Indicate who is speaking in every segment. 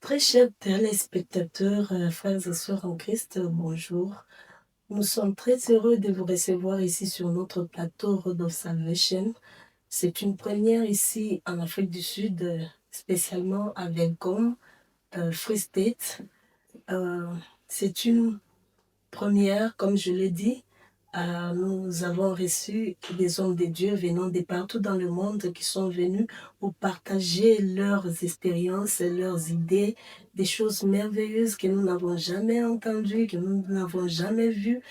Speaker 1: Très chers téléspectateurs, frères et sœurs en Christ, bonjour. Nous sommes très heureux de vous recevoir ici sur notre plateau Road of Salvation. C'est une première ici en Afrique du Sud, spécialement avec Gom, Free State. C'est une première, comme je l'ai dit. Nous avons reçu des hommes de Dieu venant de partout dans le monde qui sont venus pour partager leurs expériences, leurs idées, des choses merveilleuses que nous n'avons jamais entendues, que nous n'avons jamais vues,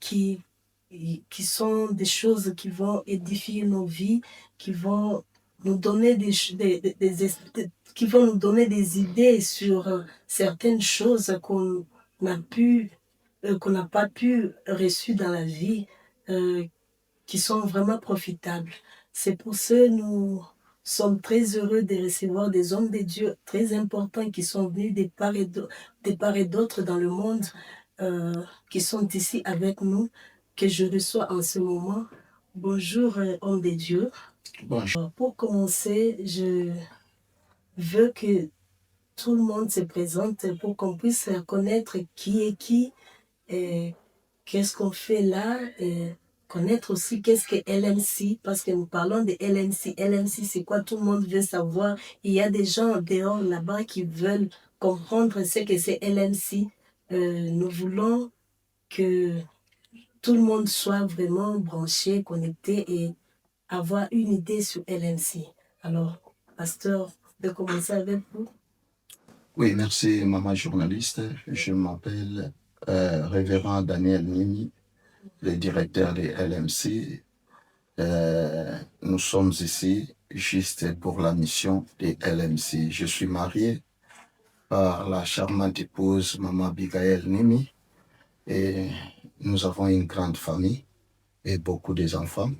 Speaker 1: qui sont des choses qui vont édifier nos vies, qui vont nous donner qui vont nous donner des idées sur certaines choses qu'on n'a pas pu reçu dans la vie, qui sont vraiment profitables. C'est pour ça que nous sommes très heureux de recevoir des hommes de Dieu très importants qui sont venus de part et d'autre dans le monde, qui sont ici avec nous, que je reçois en ce moment. Bonjour, hommes de Dieu. Bonjour. Pour commencer, je veux que tout le monde se présente pour qu'on puisse connaître qui est qui et qu'est-ce qu'on fait là, et connaître aussi qu'est-ce que LMC, parce que nous parlons de LMC. LMC, c'est quoi? Tout le monde veut savoir. Il y a des gens dehors là-bas qui veulent comprendre ce que c'est LMC. Nous voulons que tout le monde soit vraiment branché, connecté et avoir une idée sur LMC. Alors, pasteur, je vais commencer avec vous.
Speaker 2: Oui, merci, maman journaliste. Je m'appelle Révérend Daniel Nimi, le directeur de LMC. Nous sommes ici juste pour la mission de LMC. Je suis marié par la charmante épouse maman Abigail Nimi et nous avons une grande famille et beaucoup d'enfants.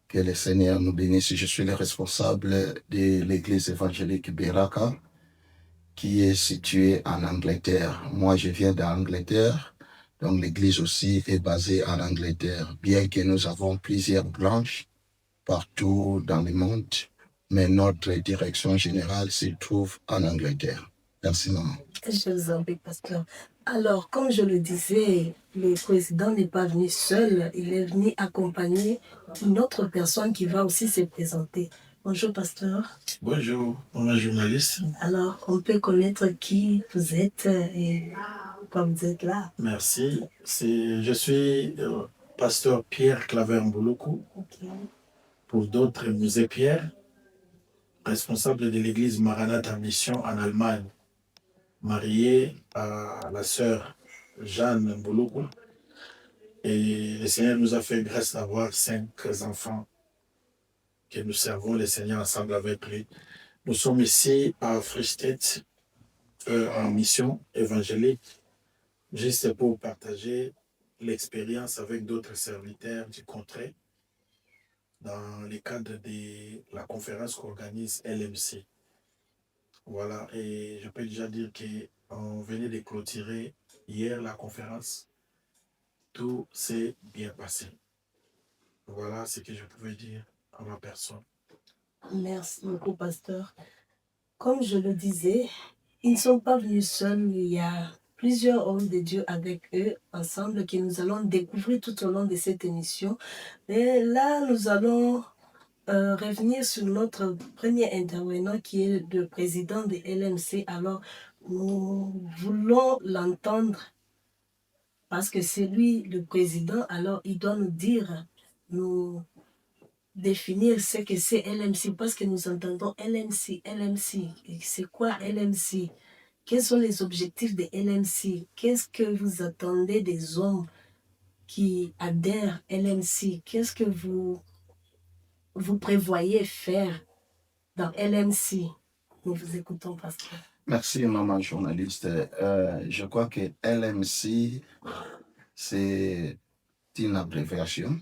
Speaker 2: Que le Seigneur nous bénisse. Je suis le responsable de l'église évangélique Beraka, qui est située en Angleterre. Moi, je viens d'Angleterre, donc l'église aussi est basée en Angleterre, bien que nous avons plusieurs branches partout dans le monde, mais notre direction générale se trouve en Angleterre. Merci, maman.
Speaker 1: Je vous en prie, pasteur. Alors, comme je le disais, le président n'est pas venu seul, il est venu accompagner une autre personne qui va aussi se présenter. Bonjour, pasteur.
Speaker 3: Bonjour, maman journaliste.
Speaker 1: Alors, on peut connaître qui vous êtes et pourquoi vous êtes là.
Speaker 3: Merci. Je suis pasteur Pierre Claver Mbouloukou.
Speaker 1: Okay.
Speaker 3: Pour d'autres, Musée Pierre, responsable de l'église Maranatha Mission en Allemagne, marié à la sœur Jeanne Mbouloukou. Et le Seigneur nous a fait grâce d'avoir 5 enfants que nous servons le Seigneur ensemble avec lui. Nous sommes ici à Free State en mission évangélique, juste pour partager l'expérience avec d'autres serviteurs du contrée dans le cadre de la conférence qu'organise LMC. Voilà, et je peux déjà dire qu'on venait de clôturer hier la conférence. Tout s'est bien passé. Voilà ce que je pouvais dire à ma personne.
Speaker 1: Merci beaucoup, pasteur. Comme je le disais, ils ne sont pas venus seuls, il y a plusieurs hommes de Dieu avec eux, ensemble, que nous allons découvrir tout au long de cette émission. Et là, nous allons revenir sur notre premier intervenant qui est le président de LMC. Alors, nous voulons l'entendre parce que c'est lui le président, alors il doit nous dire, nous définir ce que c'est LMC, parce que nous entendons LMC. Et c'est quoi LMC? Quels sont les objectifs de LMC? Qu'est-ce que vous attendez des hommes qui adhèrent à LMC? Qu'est-ce que vous prévoyez faire dans LMC? Nous vous écoutons, pasteur.
Speaker 2: Merci, maman journaliste. Je crois que LMC, c'est une abréviation,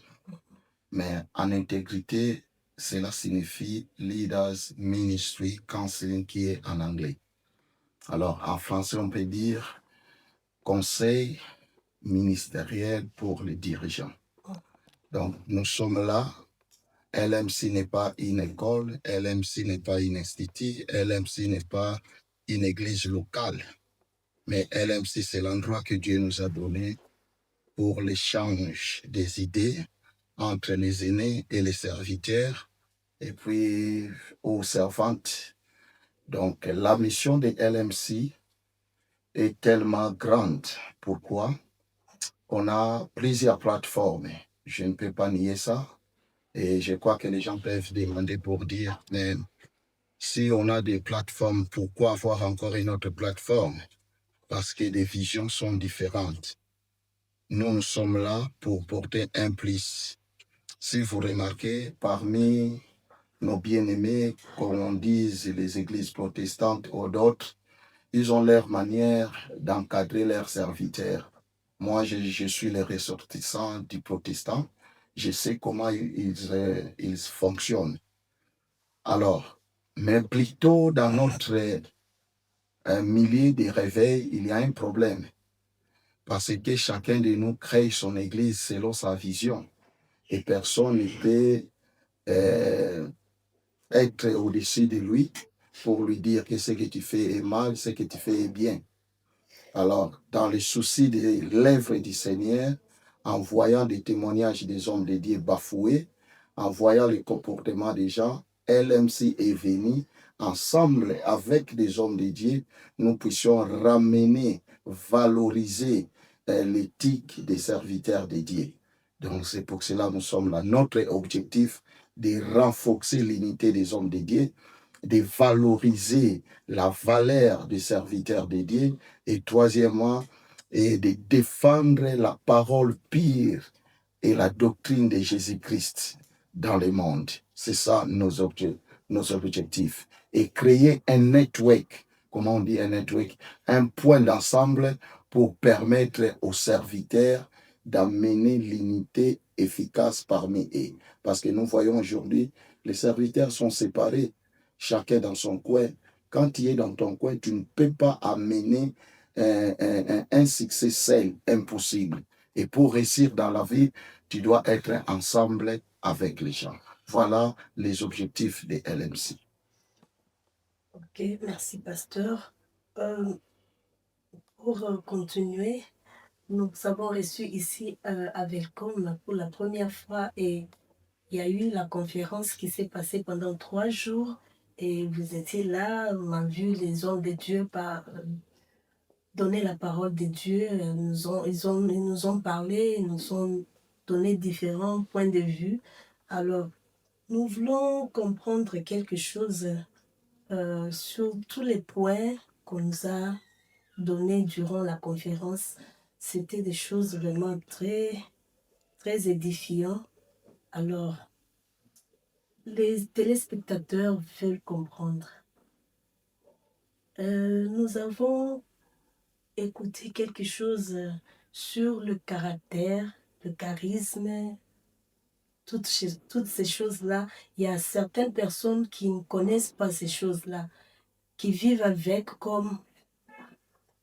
Speaker 2: mais en intégrité, cela signifie Leaders Ministry Counseling, qui est en anglais. Alors, en français, on peut dire conseil ministériel pour les dirigeants. Donc, nous sommes là, LMC n'est pas une école, LMC n'est pas un institut, LMC n'est pas une église locale. Mais LMC, c'est l'endroit que Dieu nous a donné pour l'échange des idées entre les aînés et les serviteurs, et puis aux servantes. Donc, la mission de LMC est tellement grande. Pourquoi? On a plusieurs plateformes. Je ne peux pas nier ça. Et je crois que les gens peuvent demander pour dire, mais si on a des plateformes, pourquoi avoir encore une autre plateforme? Parce que les visions sont différentes. Nous sommes là pour porter un plus. Si vous remarquez, parmi nos bien-aimés, comme on dit, les églises protestantes ou d'autres, ils ont leur manière d'encadrer leurs serviteurs. Moi, je suis le ressortissant du protestant. Je sais comment ils fonctionnent. Alors, mais plutôt dans notre milieu de réveil, il y a un problème. Parce que chacun de nous crée son église selon sa vision. Et personne ne peut être au-dessus de lui pour lui dire que ce que tu fais est mal, ce que tu fais est bien. Alors, dans le souci de l'œuvre du Seigneur, en voyant des témoignages des hommes de Dieu bafoués, en voyant le comportement des gens, LMC est venu ensemble avec des hommes de Dieu, nous puissions ramener, valoriser l'éthique des serviteurs de Dieu. Donc, c'est pour cela que nous sommes là. Notre objectif de renforcer l'unité des hommes de Dieu, de valoriser la valeur des serviteurs de Dieu, et troisièmement, et de défendre la parole pure et la doctrine de Jésus-Christ dans le monde. C'est ça nos objectifs. Et créer un network, comment on dit un network, un point d'ensemble pour permettre aux serviteurs d'amener l'unité efficace parmi eux. Parce que nous voyons aujourd'hui, les serviteurs sont séparés, chacun dans son coin. Quand tu es dans ton coin, tu ne peux pas amener un succès seul, impossible. Et pour réussir dans la vie, tu dois être ensemble avec les gens. Voilà les objectifs de LMC.
Speaker 1: Ok, merci pasteur. Pour continuer, nous avons reçu ici à Welcome pour la première fois et il y a eu la conférence qui s'est passée pendant 3 jours et vous étiez là, on a vu les hommes de Dieu donner la parole de Dieu, ils nous ont parlé, ils nous ont donné différents points de vue. Alors, nous voulons comprendre quelque chose sur tous les points qu'on nous a donnés durant la conférence. C'était des choses vraiment très, très édifiantes. Alors, les téléspectateurs veulent comprendre. Nous avons écouté quelque chose sur le caractère, le charisme, toutes ces choses-là. Il y a certaines personnes qui ne connaissent pas ces choses-là, qui vivent avec comme...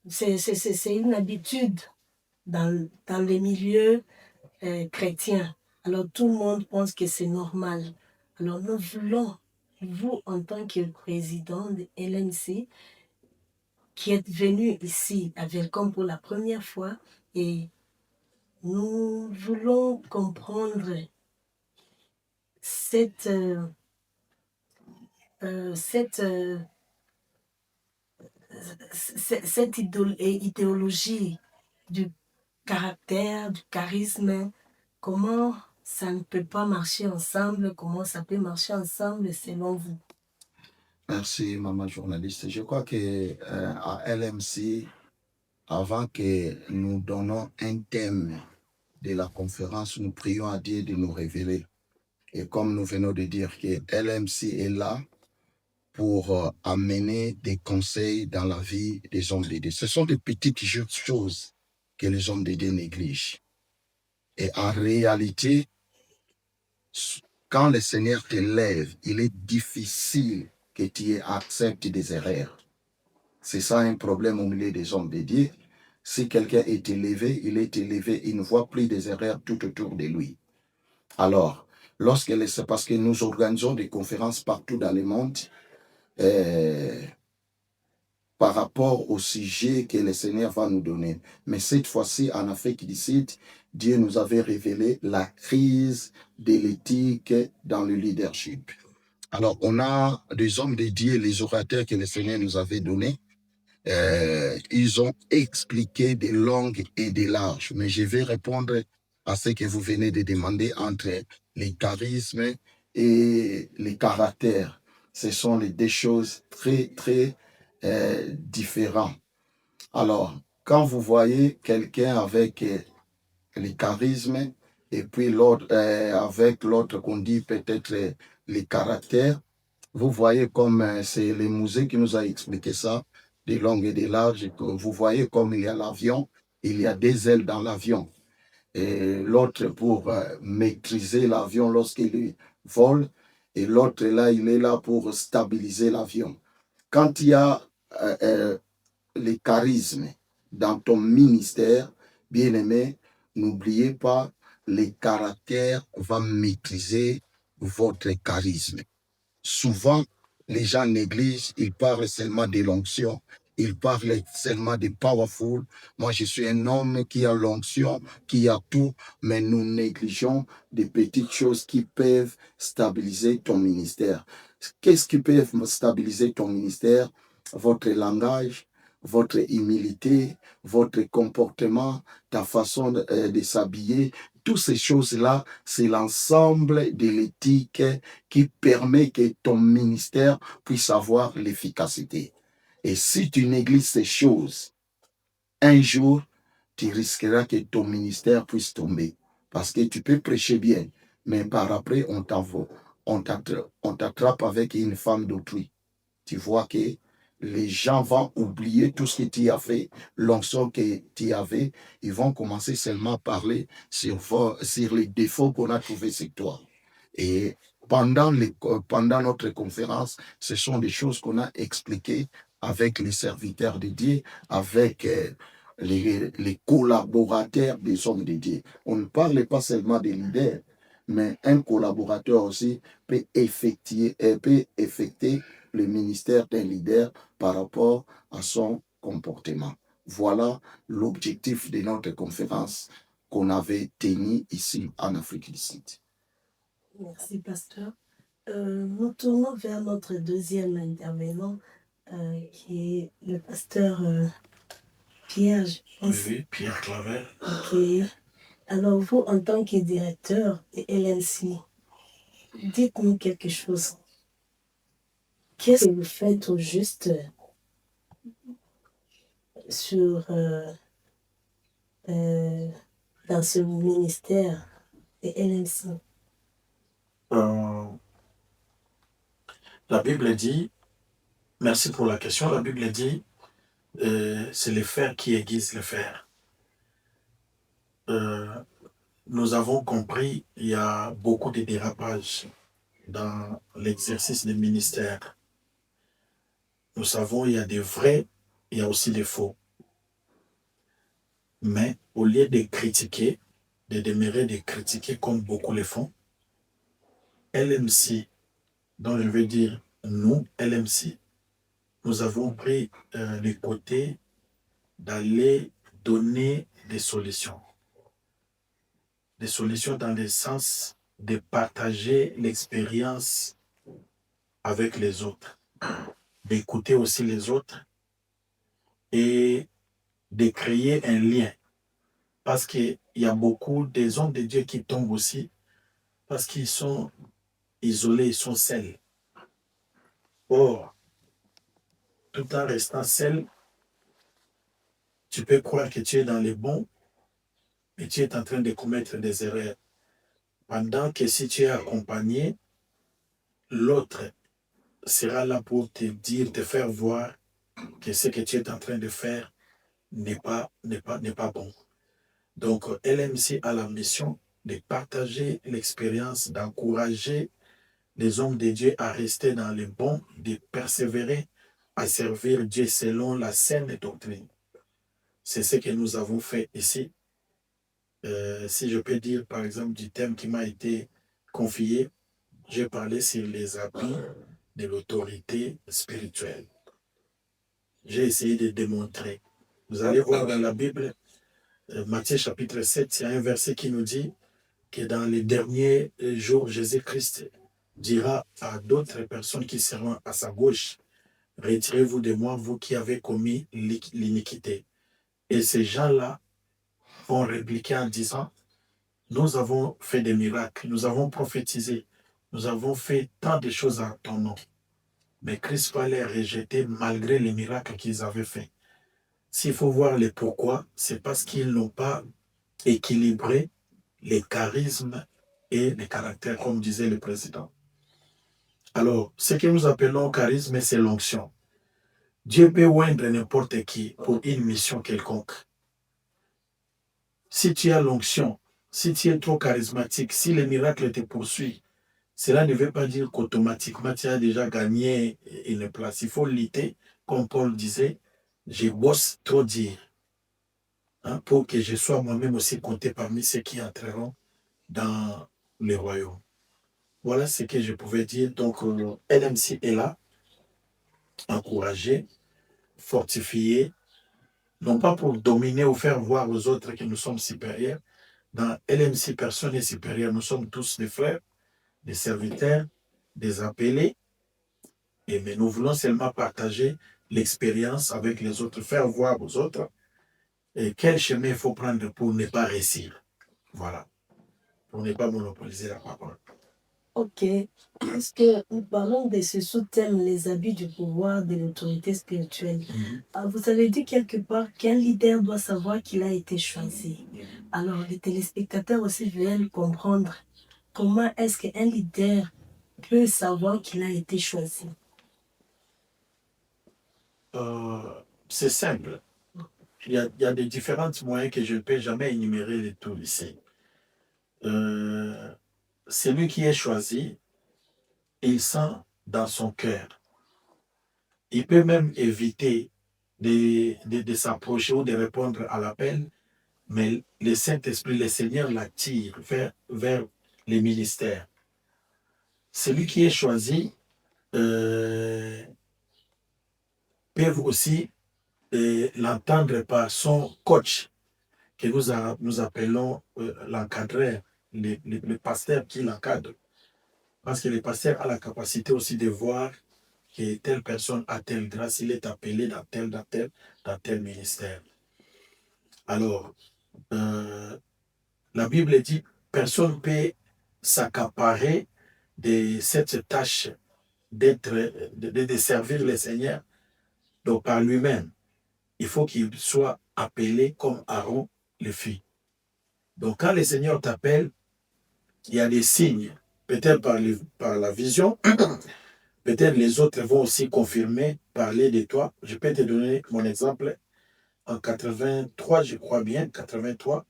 Speaker 1: C'est une habitude dans les milieux chrétiens. Alors tout le monde pense que c'est normal. Alors nous voulons, vous en tant que président de LMC, qui êtes venu ici à Welcome pour la première fois, et nous voulons comprendre cette idéologie du caractère, du charisme, comment ça ne peut pas marcher ensemble, comment ça peut marcher ensemble selon vous?
Speaker 2: Merci, maman journaliste. Je crois que à LMC, avant que nous donnons un thème de la conférence, nous prions à Dieu de nous révéler. Et comme nous venons de dire que LMC est là pour amener des conseils dans la vie des hommes de Dieu. Ce sont des petites choses que les hommes de Dieu négligent. Et en réalité, quand le Seigneur te lève, il est difficile que tu acceptes des erreurs. C'est ça un problème au milieu des hommes de Dieu. Si quelqu'un est élevé, il est élevé, il ne voit plus des erreurs tout autour de lui. Alors, C'est parce que nous organisons des conférences partout dans le monde par rapport au sujet que le Seigneur va nous donner. Mais cette fois-ci, en Afrique du Sud, Dieu nous avait révélé la crise de l'éthique dans le leadership. Alors, on a des hommes dédiés, les orateurs que le Seigneur nous avait donnés. Ils ont expliqué des longues et des larges. Mais je vais répondre à ce que vous venez de demander entre les charismes et les caractères. Ce sont les deux choses très, très différentes. Alors, quand vous voyez quelqu'un avec les charismes et puis l'autre avec l'autre qu'on dit peut-être les caractères, vous voyez comme c'est le musée qui nous a expliqué ça, des longues et des larges. Vous voyez comme il y a l'avion, il y a des ailes dans l'avion. Et l'autre pour maîtriser l'avion lorsqu'il vole, et l'autre là, il est là pour stabiliser l'avion. Quand il y a les charismes dans ton ministère, bien aimé, n'oubliez pas, les caractères vont maîtriser votre charisme. Souvent, les gens négligent, ils parlent seulement de l'onction, ils parlent seulement de powerful. Moi, je suis un homme qui a l'onction, qui a tout, mais nous négligeons des petites choses qui peuvent stabiliser ton ministère. Qu'est-ce qui peut stabiliser ton ministère? Votre langage, votre humilité, votre comportement, ta façon de s'habiller. Toutes ces choses-là, c'est l'ensemble de l'éthique qui permet que ton ministère puisse avoir l'efficacité. Et si tu négliges ces choses, un jour, tu risqueras que ton ministère puisse tomber. Parce que tu peux prêcher bien, mais par après, on t'attrape avec une femme d'autrui. Tu vois que les gens vont oublier tout ce que tu as fait, l'onction que tu avais. Ils vont commencer seulement à parler sur les défauts qu'on a trouvés sur toi. Et pendant notre conférence, ce sont des choses qu'on a expliquées avec les serviteurs de Dieu, avec les collaborateurs des hommes de Dieu. On ne parle pas seulement des leaders, mais un collaborateur aussi peut effectuer le ministère d'un leader par rapport à son comportement. Voilà l'objectif de notre conférence qu'on avait tenue ici en Afrique du Sud.
Speaker 1: Merci, pasteur. Nous tournons vers notre deuxième intervenant, qui est le pasteur Pierre.
Speaker 3: Oui, Pierre Claver.
Speaker 1: Ok. Alors, vous, en tant que directeur de LMC, dites-nous quelque chose. Qu'est-ce que vous faites au juste dans ce ministère de LMC?
Speaker 3: La Bible dit, merci pour la question, la Bible dit, c'est les fers qui aiguisent les fers. Nous avons compris, il y a beaucoup de dérapages dans l'exercice du ministère. Nous savons, il y a des vrais, il y a aussi des faux. Mais au lieu de critiquer, de demeurer de critiquer comme beaucoup le font, LMC, dont je veux dire nous, LMC, nous avons pris le côté d'aller donner des solutions. Des solutions dans le sens de partager l'expérience avec les autres, d'écouter aussi les autres et de créer un lien. Parce qu'il y a beaucoup des hommes de Dieu qui tombent aussi parce qu'ils sont isolés, ils sont seuls. Or, tout en restant seul, tu peux croire que tu es dans les bons, mais tu es en train de commettre des erreurs. Pendant que si tu es accompagné, l'autre sera là pour te dire, te faire voir que ce que tu es en train de faire n'est pas bon. Donc, LMC a la mission de partager l'expérience, d'encourager les hommes de Dieu à rester dans le bon, de persévérer à servir Dieu selon la saine doctrine. C'est ce que nous avons fait ici. Si je peux dire, par exemple, du thème qui m'a été confié, j'ai parlé sur les habits de l'autorité spirituelle. J'ai essayé de démontrer. Vous allez voir dans la Bible, Matthieu chapitre 7, il y a un verset qui nous dit que dans les derniers jours, Jésus-Christ dira à d'autres personnes qui seront à sa gauche, retirez-vous de moi, vous qui avez commis l'iniquité. Et ces gens-là vont répliquer en disant, nous avons fait des miracles, nous avons prophétisé, nous avons fait tant de choses à ton nom. Mais Christ va les rejeter malgré les miracles qu'ils avaient faits. S'il faut voir les pourquoi, c'est parce qu'ils n'ont pas équilibré les charismes et les caractères, comme disait le président. Alors, ce que nous appelons charisme, c'est l'onction. Dieu peut oindre n'importe qui pour une mission quelconque. Si tu as l'onction, si tu es trop charismatique, si les miracles te poursuivent, cela ne veut pas dire qu'automatiquement tu as déjà gagné une place. Il faut lutter, comme Paul disait, je bosse trop dire, pour que je sois moi-même aussi compté parmi ceux qui entreront dans le royaume. Voilà ce que je pouvais dire. Donc, LMC est là, encourager, fortifier, non pas pour dominer ou faire voir aux autres que nous sommes supérieurs. Dans LMC, personne n'est supérieur. Nous sommes tous des frères, des serviteurs, des appelés. Mais nous voulons seulement partager l'expérience avec les autres, faire voir aux autres quel chemin il faut prendre pour ne pas réussir. Voilà. Pour ne pas monopoliser la parole.
Speaker 1: Ok. Est-ce que nous parlons de ce sous-thème, les abus du pouvoir de l'autorité spirituelle? Vous avez dit quelque part qu'un leader doit savoir qu'il a été choisi. Alors, les téléspectateurs aussi veulent comprendre comment est-ce qu'un leader peut savoir qu'il a été choisi.
Speaker 3: C'est simple. Il y a des différents moyens que je ne peux jamais énumérer les tous ici. Celui qui est choisi, il sent dans son cœur. Il peut même éviter de s'approcher ou de répondre à l'appel, mais le Saint-Esprit, le Seigneur l'attire vers les ministères. Celui qui est choisi peut aussi l'entendre par son coach, que nous appelons l'encadreur, le pasteur qui l'encadre. Parce que le pasteur a la capacité aussi de voir que telle personne a telle grâce, il est appelé dans tel ministère. Alors, la Bible dit, personne ne peut s'accaparer de cette tâche de servir le Seigneur. Donc, par lui-même, il faut qu'il soit appelé comme Aaron le fit. Donc, quand le Seigneur t'appelle, il y a des signes, peut-être par la vision, peut-être les autres vont aussi confirmer, parler de toi. Je peux te donner mon exemple. En 83, je crois bien, 83,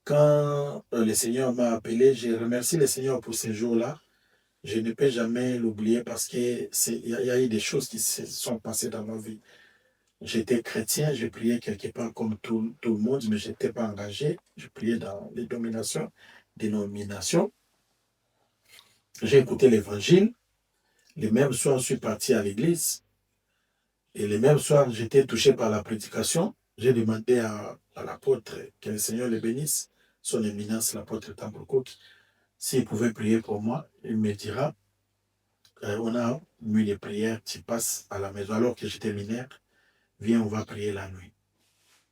Speaker 3: quand le Seigneur m'a appelé, je remercie le Seigneur pour ce jour-là. Je ne peux jamais l'oublier parce qu'il y a eu des choses qui se sont passées dans ma vie. J'étais chrétien, je priais quelque part comme tout le monde, mais je n'étais pas engagé. Je priais dans les dénominations. J'ai écouté l'évangile. Le même soir, je suis parti à l'église. Et le même soir, j'étais touché par la prédication. J'ai demandé à l'apôtre, que le Seigneur le bénisse, son éminence, l'apôtre Tamboukouk, s'il pouvait prier pour moi. Il me dira, on a mis les prières, tu passes à la maison alors que j'étais mineur. Viens, on va prier la nuit.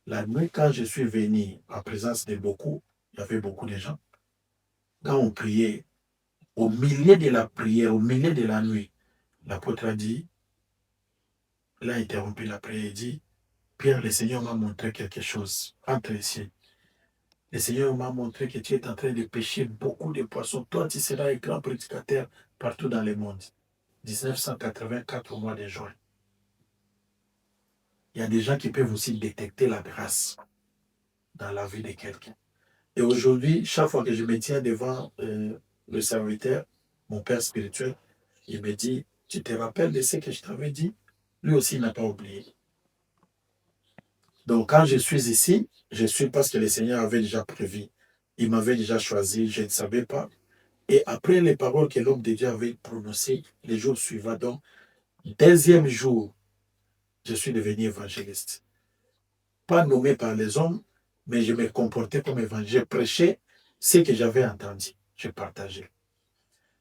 Speaker 3: La nuit, quand je suis venu en présence de beaucoup, il y avait beaucoup de gens. Quand on priait, au milieu de la prière, au milieu de la nuit, l'apôtre a dit, il a interrompu la prière et dit, Pierre, le Seigneur m'a montré quelque chose. Entre ici. Le Seigneur m'a montré que tu es en train de pêcher beaucoup de poissons. Toi, tu seras un grand prédicateur partout dans le monde. 1984 au mois de juin. Il y a des gens qui peuvent aussi détecter la grâce dans la vie de quelqu'un. Et aujourd'hui, chaque fois que je me tiens devant le serviteur, mon père spirituel, il me dit, tu te rappelles de ce que je t'avais dit? Lui aussi, il n'a pas oublié. Donc, quand je suis ici, je suis parce que le Seigneur avait déjà prévu. Il m'avait déjà choisi, je ne savais pas. Et après les paroles que l'homme de Dieu avait prononcées les jours suivants, donc, 10e jour, je suis devenu évangéliste. Pas nommé par les hommes, mais je me comportais comme évangéliste. Je prêchais ce que j'avais entendu. Je partageais.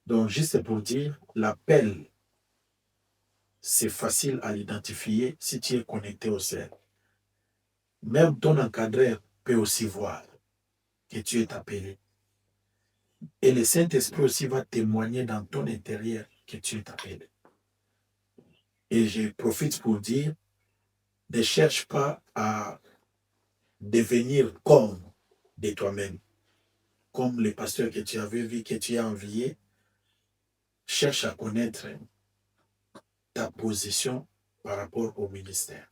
Speaker 3: Donc, juste pour dire, l'appel, c'est facile à l'identifier si tu es connecté au ciel. Même ton encadreur peut aussi voir que tu es appelé. Et le Saint-Esprit aussi va témoigner dans ton intérieur que tu es appelé. Et je profite pour dire, ne cherche pas à devenir comme de toi-même, comme le pasteur que tu avais vu, que tu as envié. Cherche à connaître ta position par rapport au ministère.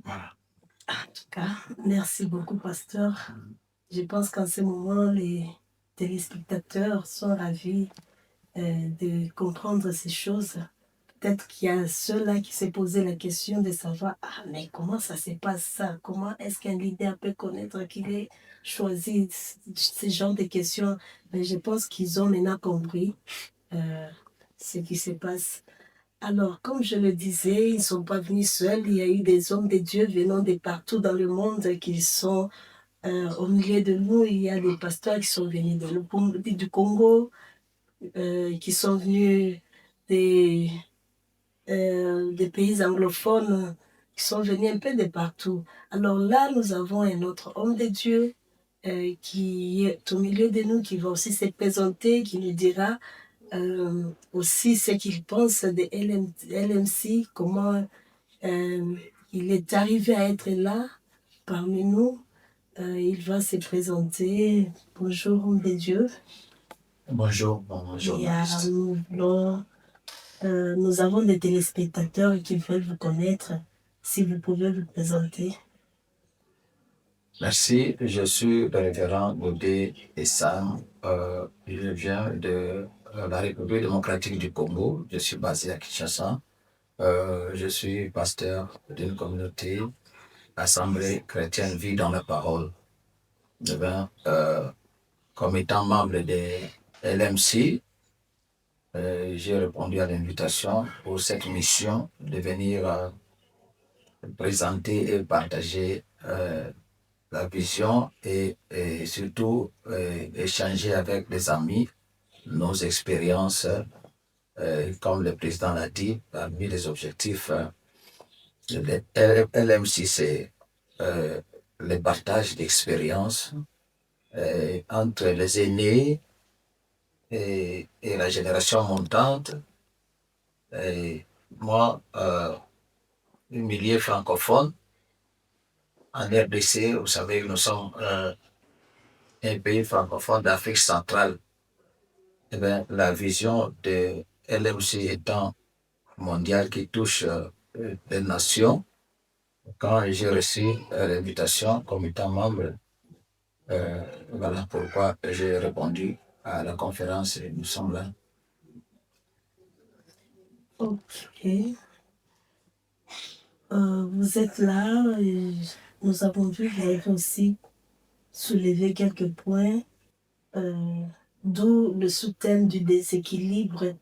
Speaker 3: Voilà.
Speaker 1: En tout cas, merci beaucoup, pasteur. Je pense qu'en ce moment, les téléspectateurs sont ravis de comprendre ces choses. Peut-être qu'il y a ceux-là qui s'est posé la question de savoir, ah, mais comment ça se passe ça? Comment est-ce qu'un leader peut connaître qu'il est choisi? Ce genre de questions. Mais je pense qu'ils ont maintenant compris ce qui se passe. Alors, comme je le disais, ils ne sont pas venus seuls. Il y a eu des hommes de Dieu venant de partout dans le monde qui sont au milieu de nous. Il y a des pasteurs qui sont venus du Congo, qui sont venus des, des pays anglophones, qui sont venus un peu de partout. Alors là, nous avons un autre homme de Dieu qui est au milieu de nous, qui va aussi se présenter, qui nous dira aussi ce qu'il pense de LMC, comment il est arrivé à être là parmi nous. Il va se présenter. Bonjour, homme de Dieu.
Speaker 4: Bonjour, bon journaliste.
Speaker 1: Nous avons des téléspectateurs qui veulent vous connaître. Si vous pouvez vous présenter.
Speaker 4: Merci, je suis le révérend Godé Essam. Je viens de la République démocratique du Congo. Je suis basé à Kinshasa. Je suis pasteur d'une communauté, Assemblée chrétienne Vie dans la parole. Comme étant membre de LMC, j'ai répondu à l'invitation pour cette mission de venir présenter et partager la vision et surtout échanger avec les amis nos expériences. Comme le président l'a dit, parmi les objectifs de LMC, c'est le partage d'expériences entre les aînés et la génération montante. Et moi, un milieu francophone, en RDC, vous savez que nous sommes un pays francophone d'Afrique centrale. Eh bien, la vision de LMC étant mondiale qui touche les nations, quand j'ai reçu l'invitation comme étant membre, voilà pourquoi j'ai répondu à la conférence et nous sommes là.
Speaker 1: Ok. Vous êtes là et nous avons vu que vous avez aussi soulevé quelques points, d'où le sous-thème du déséquilibre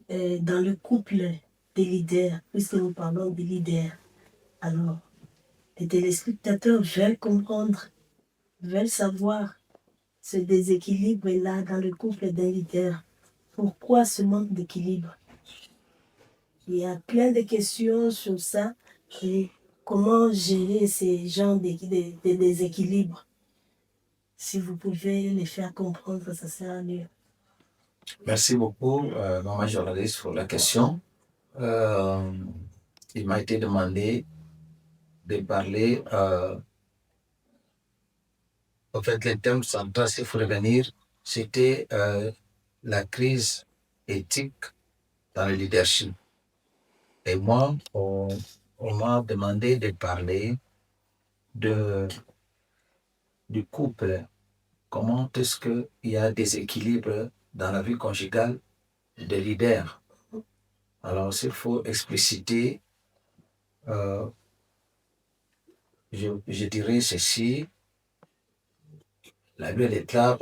Speaker 1: dans le couple des leaders, puisque nous parlons des leaders. Alors, les téléspectateurs veulent comprendre, veulent savoir ce déséquilibre-là dans le couple d'un leader. Pourquoi ce manque d'équilibre? Il y a plein de questions sur ça et comment gérer ces genres de déséquilibres. Si vous pouvez les faire comprendre, ça sera mieux.
Speaker 4: Merci beaucoup, maman journaliste, pour la question. Il m'a été demandé de parler. En fait, le thème central, s'il faut revenir, c'était la crise éthique dans le leadership. Et moi, on m'a demandé de parler du couple. Comment est-ce qu'il y a des équilibres dans la vie conjugale des leaders? Alors, s'il faut expliciter, je dirais ceci. La Bible déclare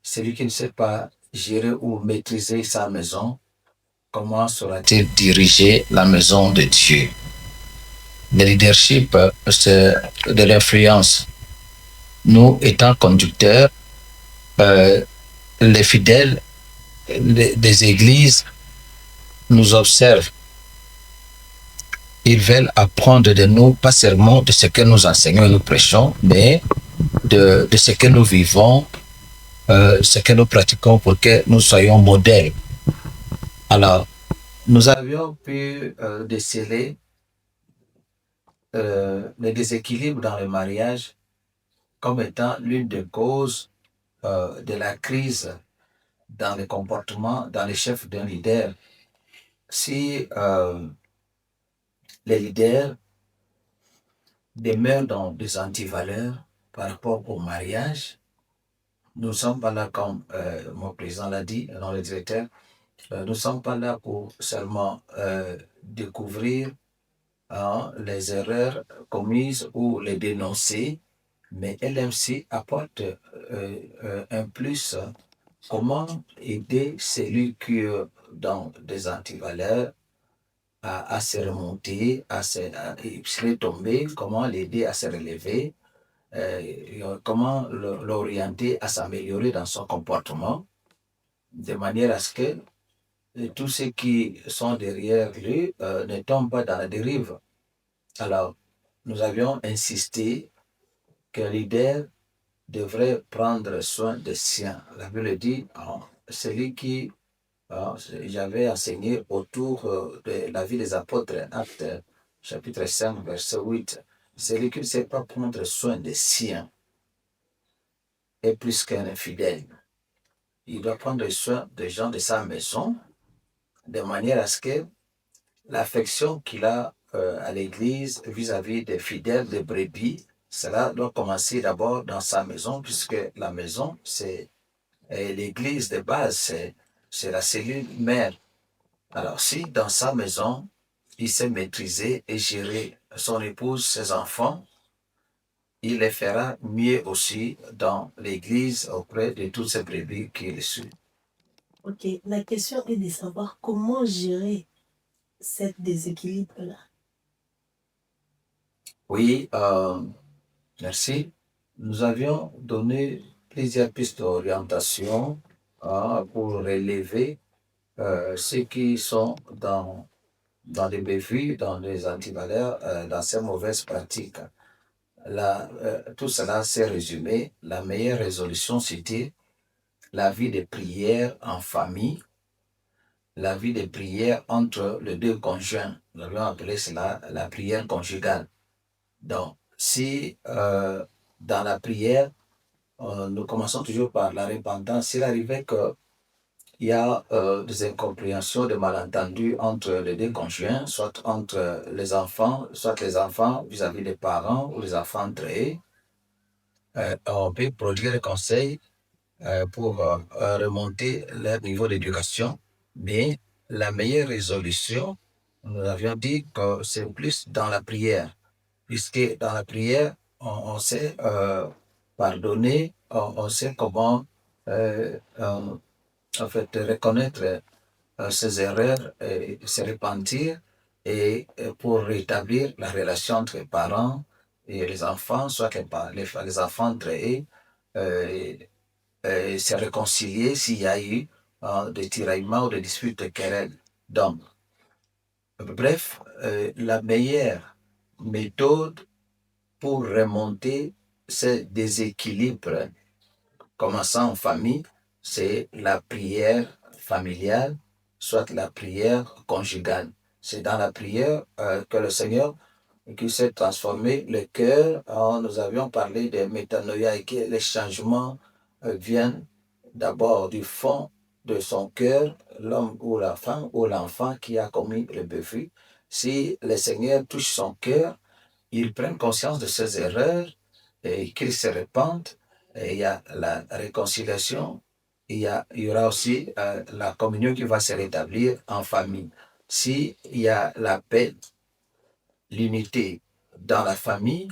Speaker 4: celui qui ne sait pas gérer ou maîtriser sa maison, comment saura-t-il diriger la maison de Dieu? Le leadership, c'est de l'influence. Nous, étant conducteurs, euh, les fidèles des églises nous observent. Ils veulent apprendre de nous, pas seulement de ce que nous enseignons et nous prêchons, mais de ce que nous vivons, ce que nous pratiquons pour que nous soyons modèles. Alors, nous avions pu déceler le déséquilibre dans le mariage comme étant l'une des causes de la crise dans les comportements, dans les chefs d'un leader. Si les leaders demeurent dans des antivaleurs par rapport au mariage, nous ne sommes pas là, comme mon président l'a dit, dans le directeur, nous ne sommes pas là pour seulement découvrir les erreurs commises ou les dénoncer, mais LMC apporte un plus. Comment aider celui qui est dans des antivaleurs à se remonter, à se tomber, comment l'aider à se relever, comment l'orienter à s'améliorer dans son comportement, de manière à ce que tous ceux qui sont derrière lui ne tombent pas dans la dérive. Alors, nous avions insisté qu'un leader devrait prendre soin des siens. La Bible dit, celui qui, j'avais enseigné autour de la vie des apôtres, Actes chapitre 5, verset 8, celui qui ne sait pas prendre soin des siens est plus qu'un infidèle. Il doit prendre soin des gens de sa maison, de manière à ce que l'affection qu'il a à l'Église vis-à-vis des fidèles, des brebis, cela doit commencer d'abord dans sa maison, puisque la maison, c'est l'Église de base, c'est la cellule mère. Alors si dans sa maison, il sait maîtriser et gérer son épouse, ses enfants, il les fera mieux aussi dans l'Église auprès de toutes ces brebis qu'il suit.
Speaker 1: Ok, la question est de savoir comment gérer cette déséquilibre-là.
Speaker 4: Oui, merci. Nous avions donné plusieurs pistes d'orientation pour relever ceux qui sont dans les bévues, dans les antivaleurs, dans ces mauvaises pratiques. Tout cela s'est résumé. La meilleure résolution, c'était la vie de prière en famille, la vie de prière entre les deux conjoints. Nous avions appelé cela la prière conjugale. Donc, si dans la prière, nous commençons toujours par la repentance, s'il arrivait qu'il y a des incompréhensions, des malentendus entre les deux conjoints, soit entre les enfants, soit les enfants vis-à-vis des parents ou les enfants entre eux, on peut produire des conseils pour remonter leur niveau d'éducation. Mais la meilleure résolution, nous avions dit que c'est plus dans la prière, puisque dans la prière, on sait pardonner, on sait comment en fait reconnaître ses erreurs et se repentir et pour rétablir la relation entre les parents et les enfants, soit les enfants entre eux, se réconcilier s'il y a eu des tiraillements ou des disputes, de querelles. Donc, bref, la meilleure méthode pour remonter ce déséquilibre, commençant en famille, c'est la prière familiale, soit la prière conjugale. C'est dans la prière que le Seigneur qui s'est transformé le cœur. Nous avions parlé de métanoïa et que les changements viennent d'abord du fond de son cœur, l'homme ou la femme ou l'enfant qui a commis le bévu. Si le Seigneur touche son cœur, il prend conscience de ses erreurs et qu'il se repente. Et il y a la réconciliation, il y aura aussi la communion qui va se rétablir en famille. S'il y a la paix, l'unité dans la famille,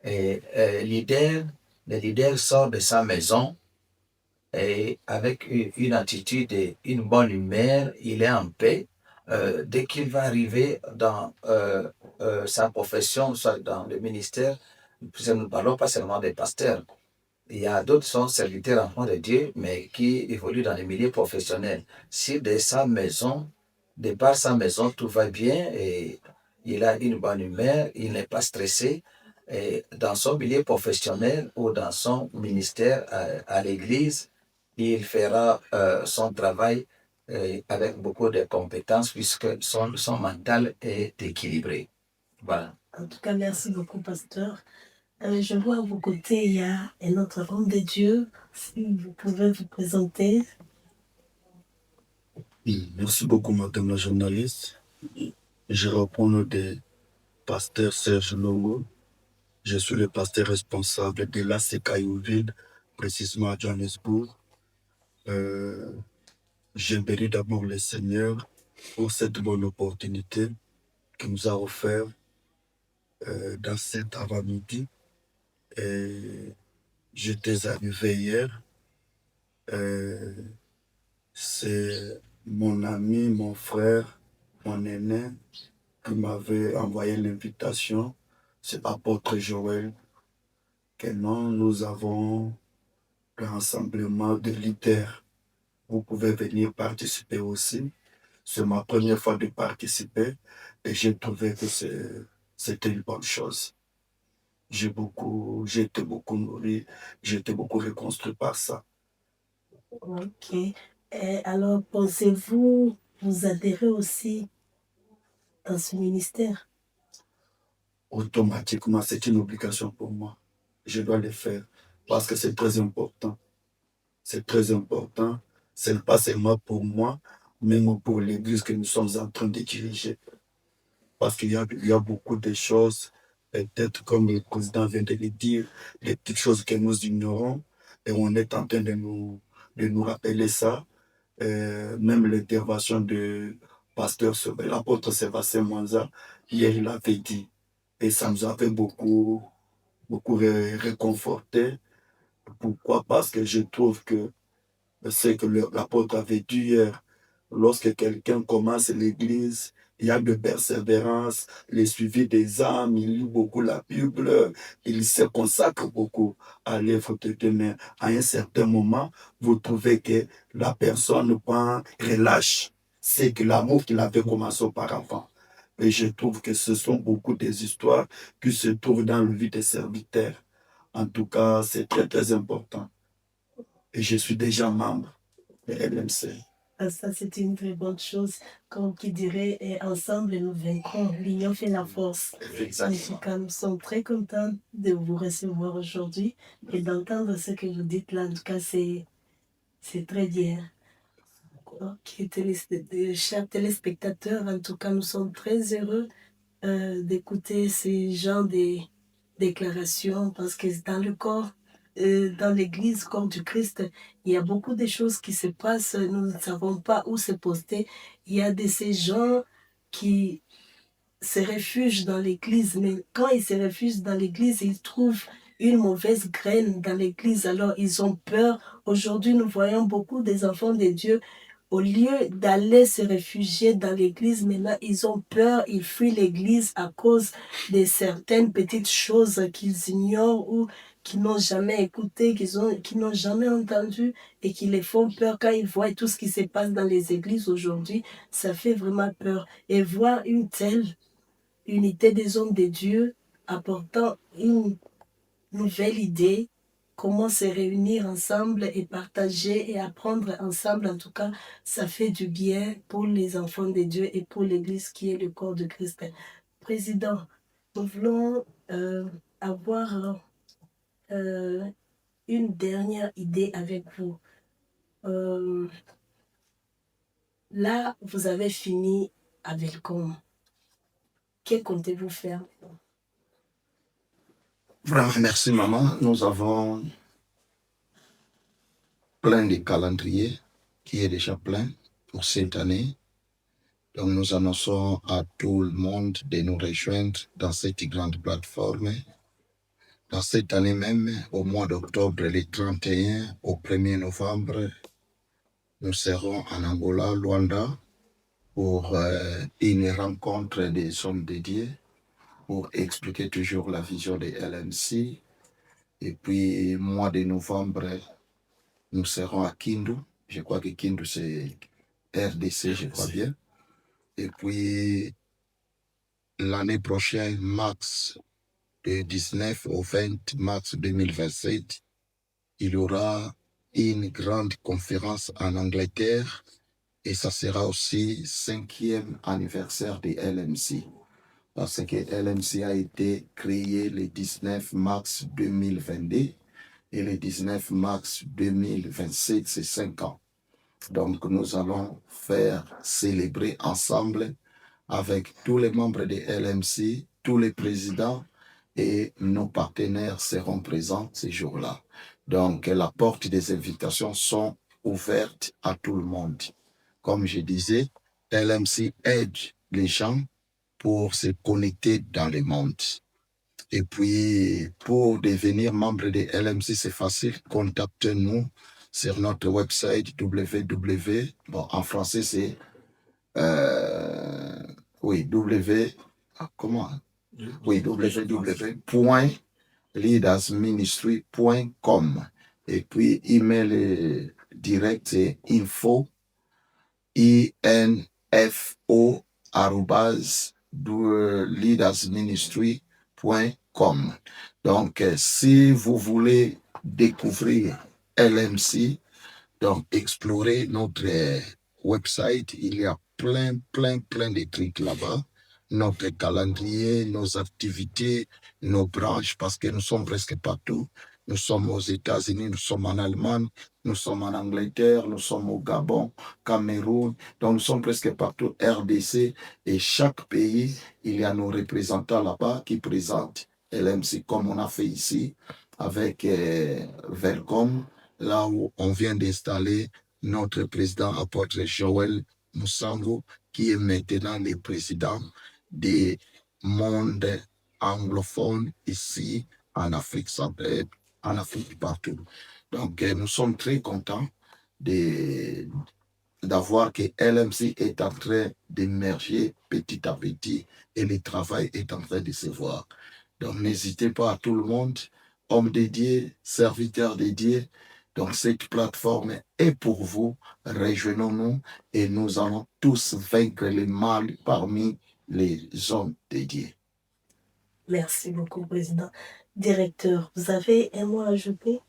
Speaker 4: et le leader sort de sa maison et avec une attitude et une bonne humeur, il est en paix. Dès qu'il va arriver dans sa profession, soit dans le ministère, nous ne parlons pas seulement des pasteurs. Il y a d'autres qui sont serviteurs enfants de Dieu, mais qui évoluent dans les milieux professionnels. Si de par sa maison, tout va bien et il a une bonne humeur, il n'est pas stressé, et dans son milieu professionnel ou dans son ministère à l'église, il fera son travail avec beaucoup de compétences puisque son mental est équilibré. Voilà.
Speaker 1: En tout cas, merci beaucoup, pasteur. Je vois à vos côtés, il y a un autre homme de Dieu. Si vous pouvez vous présenter.
Speaker 5: Oui, merci beaucoup, madame la journaliste. Je reprends le de pasteur Serge Longo. Je suis le pasteur responsable de l'ACK Youville, précisément à Johannesburg. J'aimerais d'abord le Seigneur pour cette bonne opportunité qu'il nous a offert dans cet avant-midi. Et j'étais arrivé hier. C'est mon ami, mon frère, mon aîné qui m'avait envoyé l'invitation. C'est apôtre Joël que nous avons un rassemblement de leaders. Vous pouvez venir participer aussi. C'est ma première fois de participer et j'ai trouvé que c'était une bonne chose. J'ai été beaucoup nourri, j'ai été beaucoup reconstruit par ça.
Speaker 1: Ok. Et alors, pensez-vous vous adhérer aussi dans ce ministère?
Speaker 5: Automatiquement, c'est une obligation pour moi. Je dois le faire parce que c'est très important. C'est très important. Ce n'est pas seulement pour moi, mais pour l'Église que nous sommes en train de diriger. Parce qu'il y a beaucoup de choses, peut-être comme le président vient de le dire, des petites choses que nous ignorons et on est en train de nous rappeler ça. Même l'intervention de pasteur l'apôtre Sébastien Mwanza, hier il avait dit, et ça nous avait beaucoup réconforté. Pourquoi? Parce que je trouve que c'est que l'apôtre avait dit hier, lorsque quelqu'un commence l'église, il y a de persévérance, le suivi des âmes, il lit beaucoup la Bible, il se consacre beaucoup à l'œuvre de Dieu. Mais à un certain moment, vous trouvez que la personne relâche. C'est que l'amour qu'il avait commencé auparavant. Et je trouve que ce sont beaucoup des histoires qui se trouvent dans le vie des serviteurs. En tout cas, c'est très, très important. Et je suis déjà membre de LMC.
Speaker 1: Ça, c'est une très bonne chose. Comme qui dirait, et ensemble, nous vaincrons. L'union fait la force. En tout cas, nous sommes très contents de vous recevoir aujourd'hui et d'entendre ce que vous dites là. En tout cas, c'est très bien. Ok, chers téléspectateurs, en tout cas, nous sommes très heureux d'écouter ces genres de déclarations parce que dans le corps, dans l'église, corps du Christ, il y a beaucoup de choses qui se passent. Nous ne savons pas où se poster. Il y a de ces gens qui se réfugient dans l'église, mais quand ils se réfugient dans l'église, ils trouvent une mauvaise graine dans l'église, alors ils ont peur. Aujourd'hui, nous voyons beaucoup des enfants de Dieu au lieu d'aller se réfugier dans l'église, maintenant ils ont peur, ils fuient l'église à cause de certaines petites choses qu'ils ignorent ou qu'ils n'ont jamais écoutées, qu'ils n'ont jamais entendues et qui les font peur quand ils voient tout ce qui se passe dans les églises aujourd'hui. Ça fait vraiment peur. Et voir une telle unité des hommes de Dieu apportant une nouvelle idée, comment se réunir ensemble et partager et apprendre ensemble. En tout cas, ça fait du bien pour les enfants de Dieu et pour l'Église qui est le corps de Christ. Président, nous voulons avoir une dernière idée avec vous. Là, vous avez fini à Welcome. Que comptez-vous faire?
Speaker 2: Vraiment, merci maman. Nous avons plein de calendrier qui est déjà plein pour cette année. Donc nous annonçons à tout le monde de nous rejoindre dans cette grande plateforme Dans cette année même, au mois d'octobre, les 31 au 1er novembre, nous serons en Angola, Luanda, pour une rencontre des hommes dédiés, pour expliquer toujours la vision des LMC. Et puis, mois de novembre, nous serons à Kindu. Je crois que Kindu, c'est RDC, je crois bien. Et puis, l'année prochaine, mars, de 19 au 20 mars 2027, il y aura une grande conférence en Angleterre et ça sera aussi 5e anniversaire de LMC. Parce que LMC a été créé le 19 mars 2022 et le 19 mars 2027, c'est 5 ans. Donc, nous allons faire célébrer ensemble avec tous les membres de LMC, tous les présidents et nos partenaires seront présents ces jours-là. Donc, la porte des invitations sont ouvertes à tout le monde. Comme je disais, LMC aide les gens pour se connecter dans le monde. Et puis, pour devenir membre de LMC, c'est facile. Contactez-nous sur notre website www. Bon, en français, c'est oui, www.leadersministry.com. Et puis, email direct, c'est info leadersministry.com. Donc, si vous voulez découvrir LMC, donc explorer notre website, il y a plein de trucs là-bas. Notre calendrier, nos activités, nos branches, parce que nous sommes presque partout. Nous sommes aux États-Unis, nous sommes en Allemagne, nous sommes en Angleterre, nous sommes au Gabon, Cameroun, donc nous sommes presque partout, RDC, et chaque pays, il y a nos représentants là-bas qui présentent LMC, comme on a fait ici, avec Vercom, là où on vient d'installer notre président apôtre Joël Moussango, qui est maintenant le président du monde anglophone ici en Afrique centrale, en Afrique partout. Donc, nous sommes très contents d'avoir que LMC est en train d'émerger petit à petit et le travail est en train de se voir. Donc, n'hésitez pas à tout le monde, hommes dédiés, serviteurs dédiés. Donc, cette plateforme est pour vous. Rejoignons-nous et nous allons tous vaincre le mal parmi les hommes dédiés.
Speaker 1: Merci beaucoup, Président. Directeur, vous avez un mot à ajouter?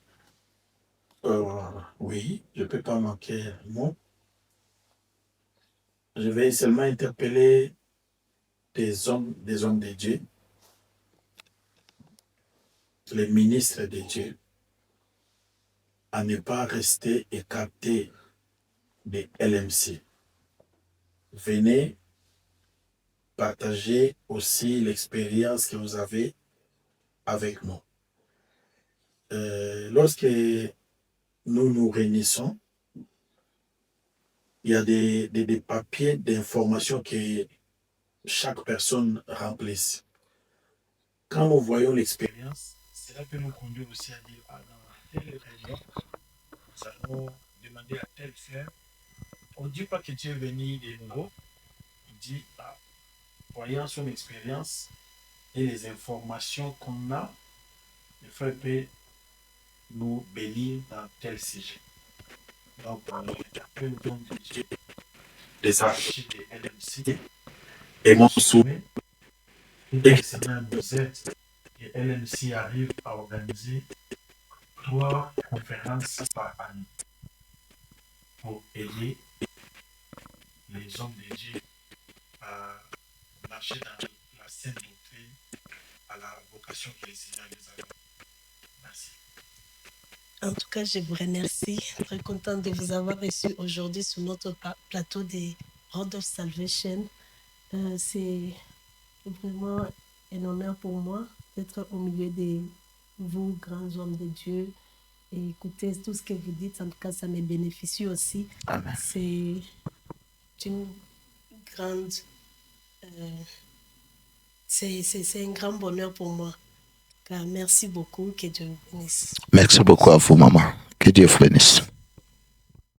Speaker 3: Oui, je ne peux pas manquer un mot. Je vais seulement interpeller des hommes de Dieu, les ministres de Dieu, à ne pas rester écartés des LMC. Venez partager aussi l'expérience que vous avez avec nous. Lorsque nous nous réunissons, il y a des papiers d'information que chaque personne remplisse. Quand nous voyons l'expérience, cela peut nous conduire aussi à dire, dans telle région, nous allons demander à tel frère. On ne dit pas que Dieu est venu de nouveau. Il dit, voyant son expérience et les informations qu'on a, le frère peut nous bénir dans tel sujet. Donc, j'appelle donc Dieu des archives de LMC et mon souhait est que le Seigneur nous aide et LMC arrive à organiser 3 conférences par année pour aider les hommes de Dieu à marcher dans la sainte doctrine, à la vocation que le Seigneur nous a donnée. Merci.
Speaker 1: En tout cas, je vous remercie. Très contente de vous avoir reçu aujourd'hui sur notre plateau des Road of Salvation. C'est vraiment un honneur pour moi d'être au milieu de vous, grands hommes de Dieu, et écouter tout ce que vous dites. En tout cas, ça me bénéficie aussi.
Speaker 2: Amen.
Speaker 1: C'est une grande... c'est un grand bonheur pour moi. Merci beaucoup, que Dieu vous bénisse.
Speaker 2: Merci beaucoup à vous, maman. Que Dieu vous bénisse.